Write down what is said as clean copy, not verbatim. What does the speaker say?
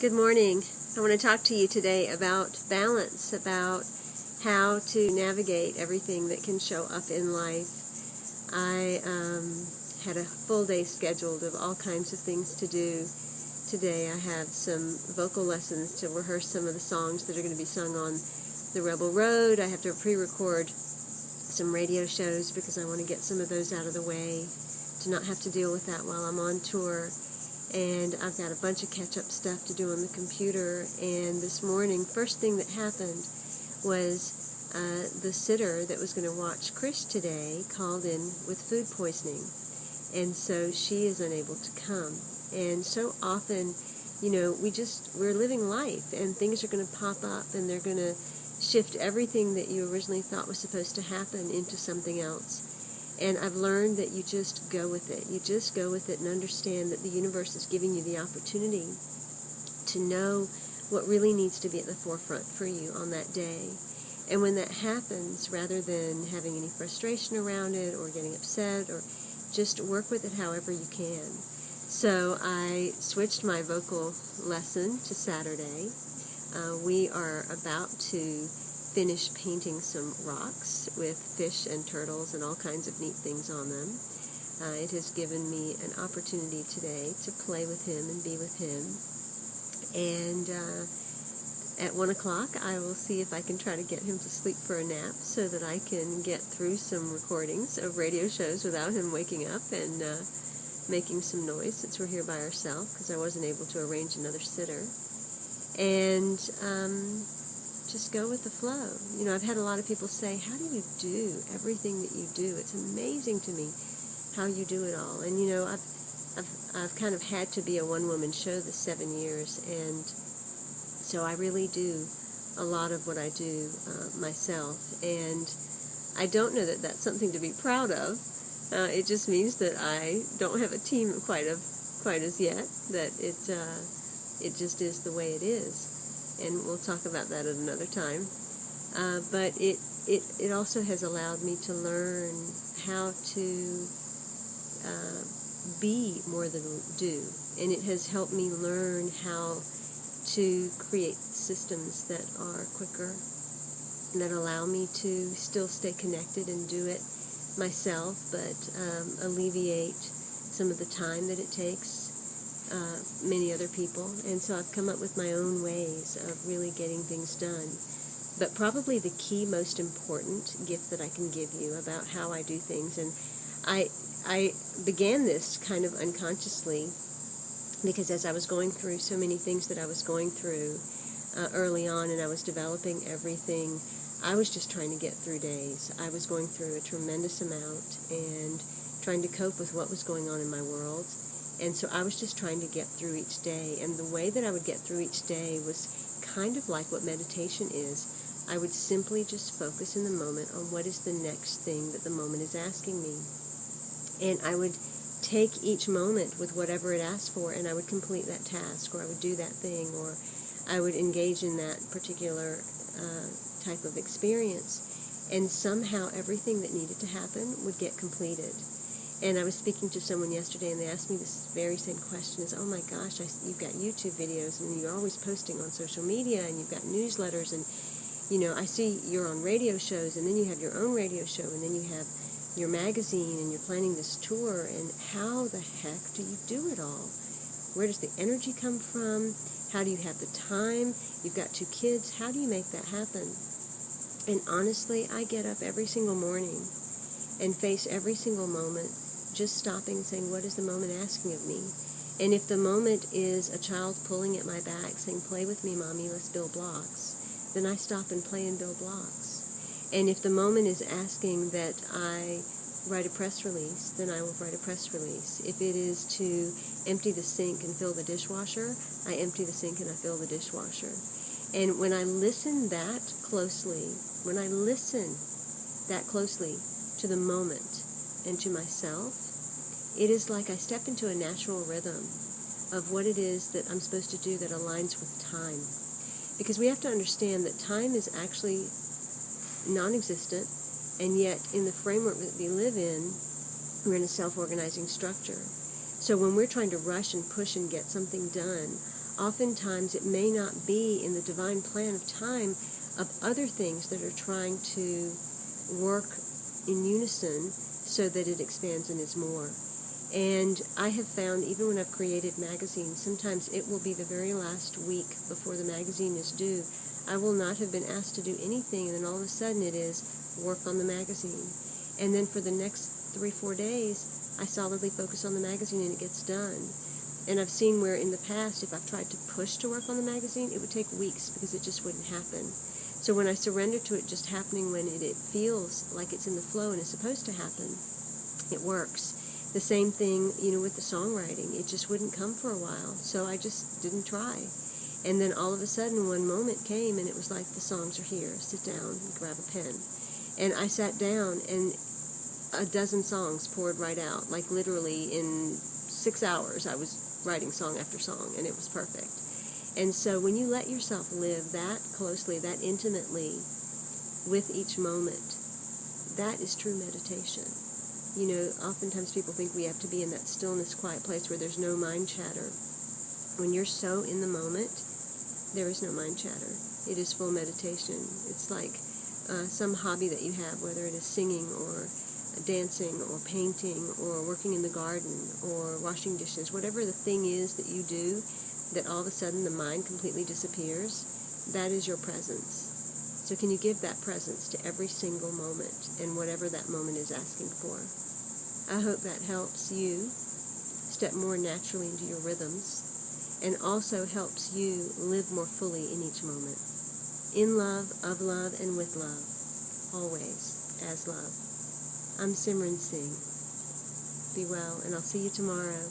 Good morning. I want to talk to you today about balance, about how to navigate everything that can show up in life. I had a full day scheduled of all kinds of things to do. Today I have some vocal lessons to rehearse some of the songs that are going to be sung on the Rebel Road. I have to pre-record some radio shows because I want to get some of those out of the way to not have to deal with that while I'm on tour. And I've got a bunch of catch-up stuff to do on the computer. And this morning, first thing that happened was the sitter that was going to watch Chris today called in with food poisoning. And so she is unable to come. And so often, we're living life, and things are going to pop up, and they're going to shift everything that you originally thought was supposed to happen into something else. And I've learned that you just go with it. You just go with it and understand that the universe is giving you the opportunity to know what really needs to be at the forefront for you on that day. And when that happens, rather than having any frustration around it or getting upset, or just work with it however you can. So I switched my vocal lesson to Saturday. We are about to finish painting some rocks with fish and turtles and all kinds of neat things on them. It has given me an opportunity today to play with him and be with him. And at 1 o'clock, I will see if I can try to get him to sleep for a nap so that I can get through some recordings of radio shows without him waking up and making some noise, since we're here by ourselves, because I wasn't able to arrange another sitter. And just go with the flow. I've had a lot of people say, how do you do everything that you do? It's amazing to me how you do it all. And I've kind of had to be a one-woman show this 7 years, and so I really do a lot of what I do myself. And I don't know that that's something to be proud of. It just means that I don't have a team quite as yet. That it just is the way it is. And we'll talk about that at another time. But it also has allowed me to learn how to be more than do. And it has helped me learn how to create systems that are quicker, that allow me to still stay connected and do it myself, but alleviate some of the time that it takes many other people. And so I've come up with my own ways of really getting things done. But probably the key, most important gift that I can give you about how I do things, and I began this kind of unconsciously, because as I was going through so many things that I was going through early on, and I was developing everything, I was just trying to get through days. I was going through a tremendous amount and trying to cope with what was going on in my world. And so I was just trying to get through each day. And the way that I would get through each day was kind of like what meditation is. I would simply just focus in the moment on what is the next thing that the moment is asking me. And I would take each moment with whatever it asked for, and I would complete that task, or I would do that thing, or I would engage in that particular type of experience. And somehow everything that needed to happen would get completed. And I was speaking to someone yesterday, and they asked me this very same question: is, oh my gosh, you've got YouTube videos, and you're always posting on social media, and you've got newsletters, and I see you're on radio shows, and then you have your own radio show, and then you have your magazine, and you're planning this tour, and how the heck do you do it all? Where does the energy come from? How do you have the time? You've got 2 kids. How do you make that happen? And honestly, I get up every single morning and face every single moment, just stopping and saying, what is the moment asking of me? And if the moment is a child pulling at my back saying, play with me, Mommy, let's build blocks, then I stop and play and build blocks. And if the moment is asking that I write a press release, then I will write a press release. If it is to empty the sink and fill the dishwasher, I empty the sink and I fill the dishwasher. And when I listen that closely, to the moment and to myself, it is like I step into a natural rhythm of what it is that I'm supposed to do that aligns with time. Because we have to understand that time is actually non-existent, and yet in the framework that we live in, we're in a self-organizing structure. So when we're trying to rush and push and get something done, oftentimes it may not be in the divine plan of time of other things that are trying to work in unison so that it expands and is more. And I have found, even when I've created magazines, sometimes it will be the very last week before the magazine is due. I will not have been asked to do anything, and then all of a sudden it is work on the magazine. And then for the next 3-4 days, I solidly focus on the magazine and it gets done. And I've seen where in the past, if I've tried to push to work on the magazine, it would take weeks because it just wouldn't happen. So when I surrender to it just happening when it feels like it's in the flow and is supposed to happen, it works. The same thing, with the songwriting. It just wouldn't come for a while, so I just didn't try. And then all of a sudden, one moment came, and it was like, the songs are here. Sit down, grab a pen. And I sat down, and a dozen songs poured right out. Like literally in 6 hours, I was writing song after song, and it was perfect. And so when you let yourself live that closely, that intimately with each moment, that is true meditation. Oftentimes people think we have to be in that stillness, quiet place where there's no mind chatter. When you're so in the moment, there is no mind chatter. It is full meditation. It's like some hobby that you have, whether it is singing or dancing or painting or working in the garden or washing dishes, whatever the thing is that you do, that all of a sudden the mind completely disappears, that is your presence. So can you give that presence to every single moment and whatever that moment is asking for? I hope that helps you step more naturally into your rhythms and also helps you live more fully in each moment. In love, of love, and with love. Always as love. I'm Simran Singh. Be well, and I'll see you tomorrow.